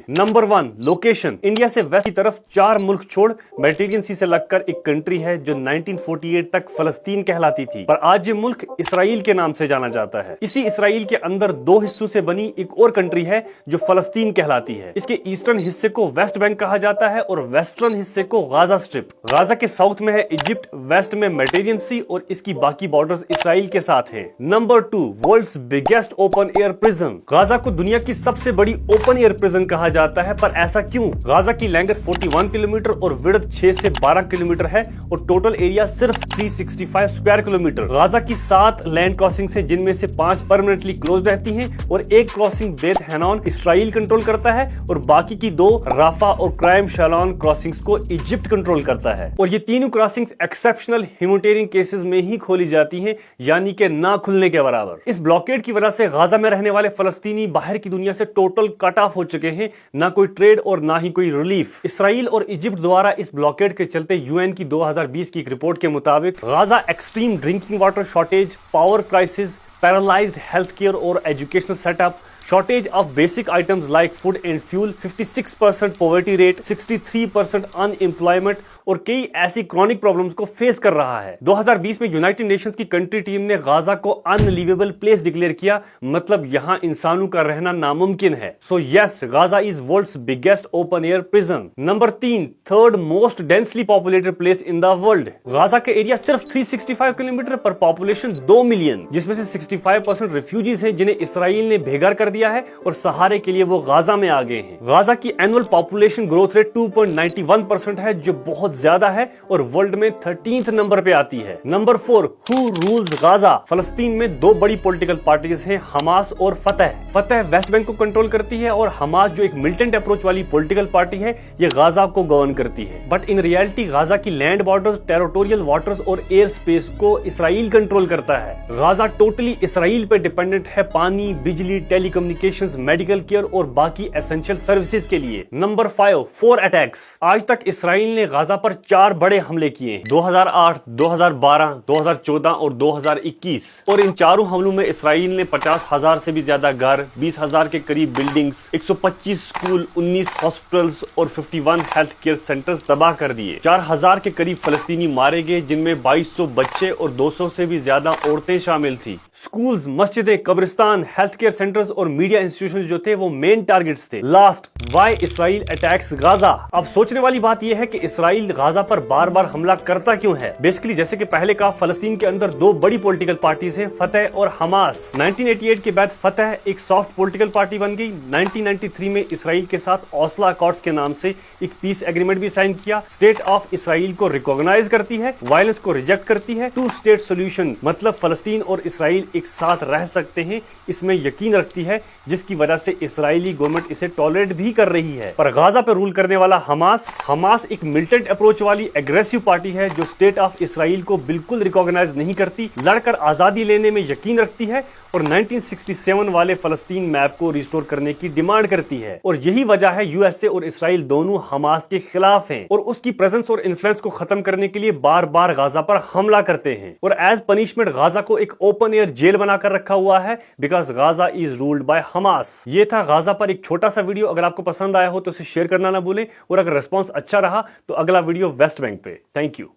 Number 1 location. India से waste की तरफ 4 मुल्क छोड़ मेडिटेरियन सी से लगकर एक कंट्री है जो 1948 तक फलस्तीन कहलाती थी, पर आज ये मुल्क इसराइल के नाम से जाना जाता है। इसी इसराइल के अंदर 2 हिस्सों से बनी एक और कंट्री है जो फलस्तीन कहलाती है। इसके ईस्टर्न हिस्से को वेस्ट बैंक कहा जाता है और वेस्टर्न हिस्से को गाजा स्ट्रिप। गाजा के साउथ में है इजिप्ट, वेस्ट में मेडिटेरियन सी और इसकी बाकी बॉर्डर्स इसराइल के साथ हैं। Number 2 world's biggest open air prison. Gaza को दुनिया की सबसे बड़ी ओपन एयर प्रिजन कहा जाता है, पर ऐसा क्यों? गाजा की लैंग्थ 41 किलोमीटर और विड्थ 6 से 12 किलोमीटर है और टोटल एरिया सिर्फ 365 स्क्वायर किलोमीटर। गाजा की 7 लैंड क्रॉसिंग है, जिनमें से 5 परमानेंटली क्लोज रहती हैं और एक क्रॉसिंग बेथ हैनॉन इसराइल कंट्रोल करता है और बाकी की 2 राफा और क्राइम शालोन क्रॉसिंग्स को इजिप्ट कंट्रोल करता है। और ये तीनों क्रॉसिंग्स एक्सेप्शनल ह्यूमैनिटेरियन केसेस में ही खोली जाती हैं, यानी कि ना खुलने के बराबर। इस ब्लॉकेड की वजह से गाजा में रहने वाले फलस्तीनी बाहर की दुनिया से टोटल कट ऑफ हो चुके हैं, ना कोई ट्रेड और ना ही कोई रिलीफ। इसराइल और इजिप्ट द्वारा इस ब्लॉकेड के चलते यूएन की 2020 की एक रिपोर्ट के मुताबिक Gaza extreme drinking water shortage, power crisis, paralysed health care और educational setup, shortage of basic items like food and fuel, 56% poverty rate, 63% unemployment और कई ऐसी क्रॉनिक प्रॉब्लम्स को फेस कर रहा है। 2020 में यूनाइटेड नेशंस की कंट्री टीम ने गाजा को अनलिवेबल प्लेस डिक्लेयर किया, मतलब यहाँ इंसानों का रहना नामुमकिन है। So yes, Gaza is world's biggest open air prison. Number 3 third most densely populated place in the world. Gaza का एरिया सिर्फ 365 किलोमीटर पर पॉपुलेशन 2 मिलियन, जिसमें से 65% रिफ्यूजीज हैं जिन्हें इसराइल ने बेघर कर दिया है और सहारे के लिए वो गाजा में आ गए हैं। गाजा की एनुअल पॉपुलेशन ग्रोथ रेट 2.91% है, जो बहुत ज्यादा है और वर्ल्ड में 13th नंबर पे आती है। Number 4 who rules Gaza. फलस्तीन में 2 बड़ी पॉलिटिकल पार्टीज हैं, हमास और फतह। फतह वेस्ट बैंक को कंट्रोल करती है और हमास जो एक मिलिटेंट अप्रोच वाली पॉलिटिकल पार्टी है, ये गाजा को गवर्न करती है। बट इन रियलिटी गाजा की लैंड बॉर्डर्स, टेरिटोरियल वाटर्स और एयर स्पेस को इसराइल कंट्रोल करता है। गाजा टोटली इसराइल पे डिपेंडेंट है पानी, बिजली, टेलीकम्युनिकेशंस, मेडिकल केयर और बाकी एसेंशियल सर्विसेज के लिए। Number 5 4 attacks. आज तक इसराइल ने गाजा पर 4 बड़े हमले किए, 2008, 2012, 2014 और 2021। और इन चारों हमलों में इसराइल ने 50,000 से भी ज्यादा घर, 20,000 के करीब बिल्डिंग्स, 125 स्कूल, 19 हॉस्पिटल्स और 51 हेल्थ केयर सेंटर्स तबाह कर दिए। 4,000 के करीब फलस्तीनी मारे गए, जिनमें 2200 बच्चे और 200 से भी ज्यादा औरतें शामिल थी। स्कूल्स, मस्जिदें, कब्रिस्तान, हेल्थ केयर सेंटर्स और मीडिया इंस्टीट्यूशन जो थे वो मेन टारगेट्स थे। Last, why Israel attacks Gaza. अब सोचने वाली बात यह है कि इसराइल गाजा पर बार बार हमला करता क्यों है। बेसिकली जैसे कि पहले कहा, फलस्तीन के अंदर 2 बड़ी पॉलिटिकल पार्टीज हैं, फतह और हमास। 1988 के बाद फतह एक सॉफ्ट पॉलिटिकल पार्टी बन गई। 1993 में इसराइल के साथ ओस्लो अकॉर्ड्स के नाम से एक पीस एग्रीमेंट भी साइन किया। स्टेट ऑफ इसराइल को रिकॉग्नाइज करती है, वायलेंस को रिजेक्ट करती है। 2 स्टेट सोल्यूशन मतलब फलस्तीन और इसराइल एक साथ रह सकते हैं, इसमें यकीन रखती है, जिसकी वजह से इसराइली गवर्नमेंट इसे टॉलरेट भी कर रही है। पर गाजा पे रूल करने वाला हमास एक मिलिटेंट अप्रोच वाली एग्रेसिव पार्टी है जो स्टेट ऑफ इसराइल को बिल्कुल रिकॉग्नाइज नहीं करती, लड़कर आजादी लेने में यकीन रखती है और 1967 वाले फलस्तीन मैप को रिस्टोर करने की डिमांड करती है। और यही वजह है यूएसए और इसराइल दोनों हमास के खिलाफ हैं और उसकी प्रेजेंस और इन्फ्लुएंस को खत्म करने के लिए बार बार गाजा पर हमला करते हैं। और एज पनिशमेंट गाजा को एक ओपन एयर जेल बनाकर रखा हुआ है, because Gaza is ruled by Hamas. ये था गाजा पर एक छोटा सा वीडियो। अगर आपको पसंद आया हो तो इसे शेयर करना ना भूलें और अगर रिस्पॉन्स अच्छा रहा तो अगला वीडियो वेस्ट बैंक पे। Thank you.